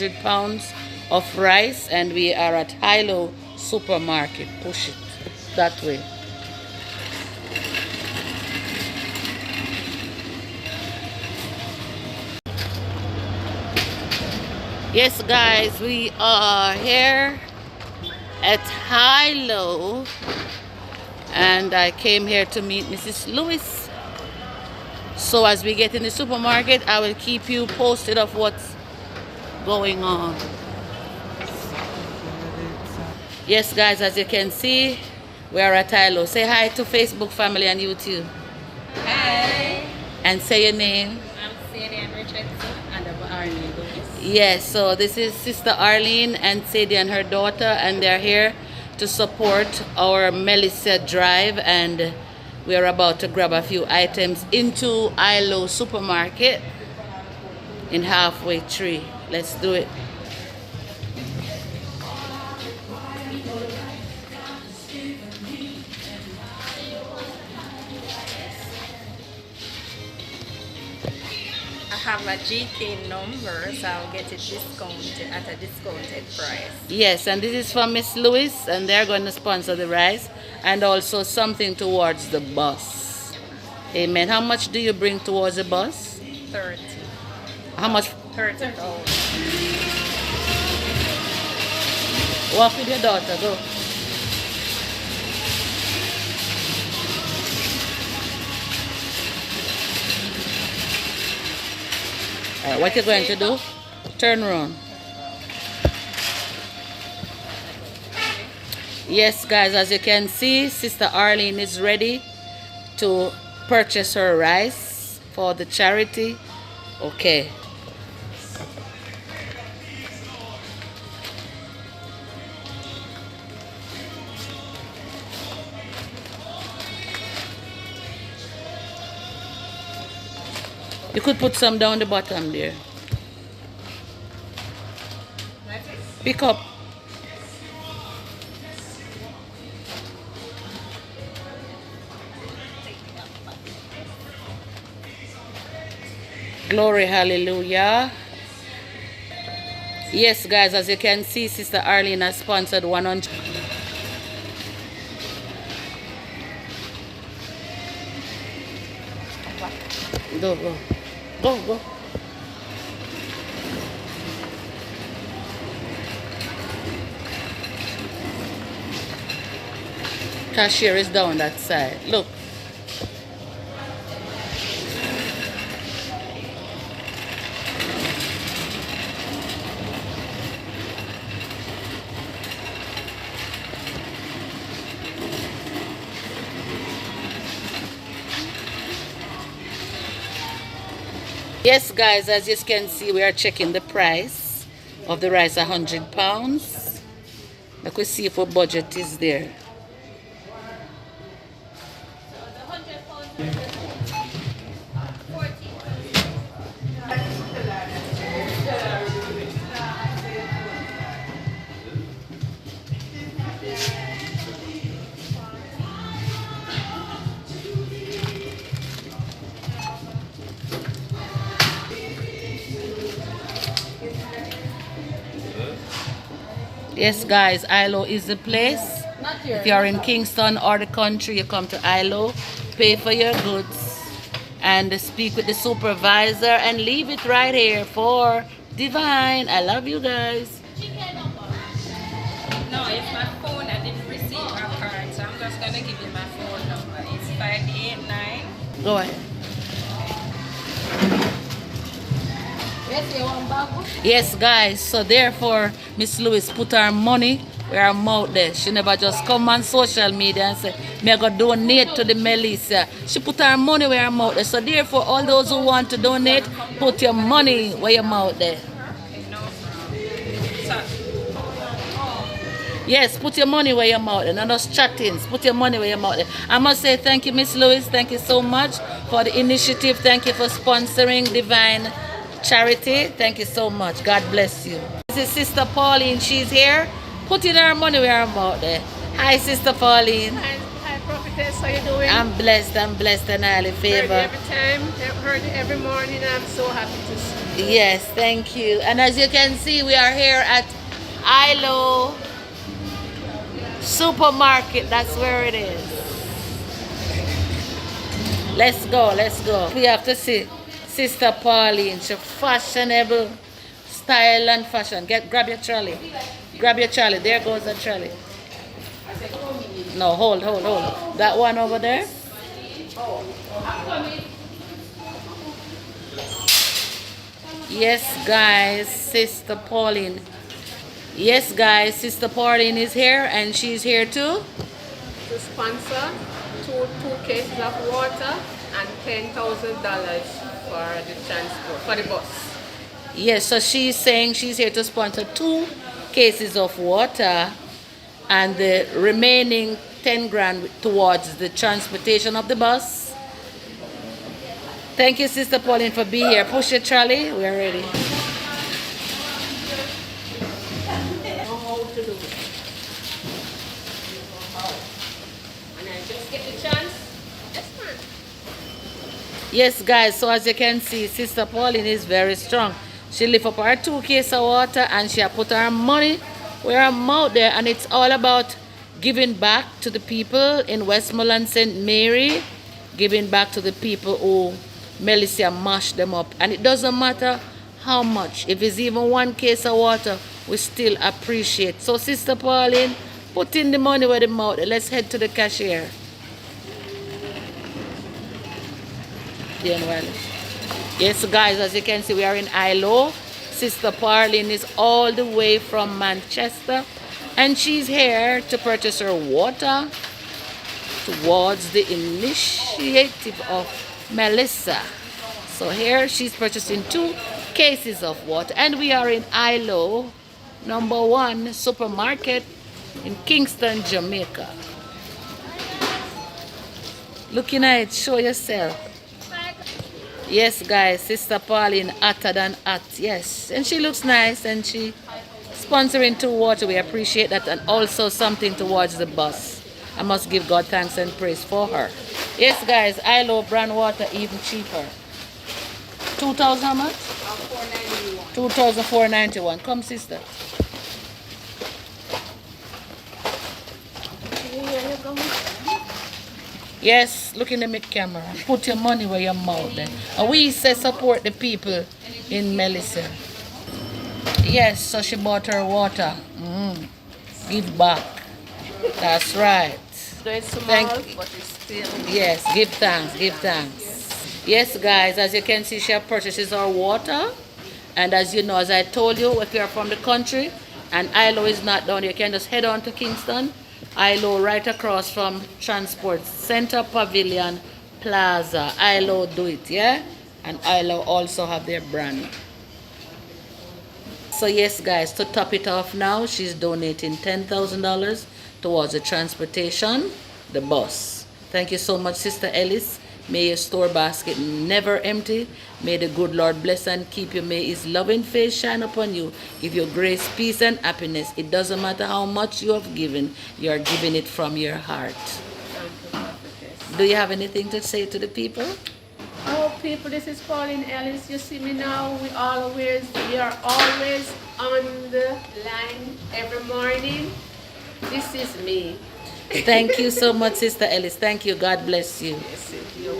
100 pounds of rice, and we are at Hilo Supermarket. Push it that way. Yes, guys, we are here at Hilo, and I came here to meet Mrs. Lewis. So as we get in the supermarket, I will keep you posted of what's going on. Yes, guys, as you can see, we are at Hilo. Say hi to Facebook family and YouTube. Hi. And say your name. I'm Sadie and Richardson and Arlene Lewis. Yes, so this is Sister Arlene and Sadie and her daughter, and they're here to support our Melissa drive, and we are about to grab a few items into Hilo Supermarket in halfway tree. Let's do it. I have a GK number, so I'll get it discounted at a discounted price. Yes, and this is from Miss Lewis, and they're going to sponsor the rice and also something towards the bus. Amen. How much do you bring towards the bus? 30. How much? 30,000. Walk with your daughter, go. Alright, what you're going to do? Turn around. Yes, guys, as you can see, Sister Arlene is ready to purchase her rice for the charity. Okay. You could put some down the bottom there. Pick up. Glory, hallelujah. Yes, guys, as you can see, Sister Arlene has sponsored 100. Go, go. Go, go. Cashier is down that side. Look. Yes, guys, as you can see, we are checking the price of the rice, 100 pounds. Let us see if our budget is there. Yes, guys, Hilo is the place. If you're in Kingston or the country, you come to Hilo, pay for your goods, and speak with the supervisor, and leave it right here for Divine. I love you guys. No, it's my phone. I didn't receive my card, so I'm just going to give you my phone number. It's 589. Go ahead. Yes, guys, so therefore Miss Lewis put her money where her mouth there. She never just come on social media and say, "Me I go donate to the Melissa." She put her money where her mouth there. So therefore, all those who want to donate, put your money where your mouth there. Yes, put your money where your mouth there. Not just chattings. Put your money where your mouth there. I must say thank you, Miss Lewis. Thank you so much for the initiative. Thank you for sponsoring Divine Charity. Thank you so much. God bless you. This is Sister Pauline. She's here putting her money where her mouth there. Hi, Sister Pauline. Hi, Prophetess. How you doing? I'm blessed and highly Heard you favored. every time, heard you every morning. I'm so happy to see Yes, thank you. And as you can see, we are here at ILO Supermarket. That's where it is. Let's go, let's go. We have to see Sister Pauline. She fashionable style and fashion. Grab your trolley. Grab your trolley. There goes the trolley. No, hold. That one over there. Yes, guys, Sister Pauline. Yes, guys, Sister Pauline is here and she's here too. To sponsor two cases of water and $10,000 for the transport, for the bus. Yes, so she's saying she's here to sponsor 2 cases of water and the remaining 10 grand towards the transportation of the bus. Thank you, Sister Pauline, for being here. Push your trolley. We are ready. Know how to do it. And I just get the chance. Yes, man. Yes, guys, so as you can see, Sister Pauline is very strong. She lift up her 2 cases of water and she put her money where her mouth there. And it's all about giving back to the people in Westmoreland St. Mary, giving back to the people who Melissa mashed them up. And it doesn't matter how much. If it's even 1 case of water, we still appreciate. So Sister Pauline, put in the money where the mouth. Let's head to the cashier. Yes, guys, as you can see, we are in ILO. Sister Pauline is all the way from Manchester. And she's here to purchase her water towards the initiative of Melissa. So here she's purchasing 2 cases of water. And we are in ILO #1 supermarket in Kingston, Jamaica. Looking at it, show yourself. Yes, guys, Sister Pauline hotter than hot. Yes, and she looks nice and she sponsoring 2 water. We appreciate that, and also something towards the bus. I must give God thanks and praise for her. Yes, guys, ILO brand water even cheaper. 2,000 how much? 2,491. Come, sister. Yes, look in the camera. Put your money where your mouth then. And we say support the people in Melissa. Yes, so she bought her water. Give back. That's right. So it's small, but it's still. Yes, give thanks, give thanks. Yes, guys, as you can see, she purchases our water. And as you know, as I told you, if you are from the country and ILO is not down, you can just head on to Kingston. ILO right across from Transport Center Pavilion Plaza. ILO do it, yeah? And ILO also have their brand. So yes, guys, to top it off now, she's donating $10,000 towards the transportation, the bus. Thank you so much, Sister Ellis. May your store basket never empty. May the good Lord bless and keep you. May his loving face shine upon you. Give you grace, peace, and happiness. It doesn't matter how much you have given. You are giving it from your heart. Do you have anything to say to the people? Oh, people, this is Pauline Ellis. You see me now. We are always on the line every morning. This is me. Thank you so much, Sister Ellis. Thank you. God bless you. Yes, you're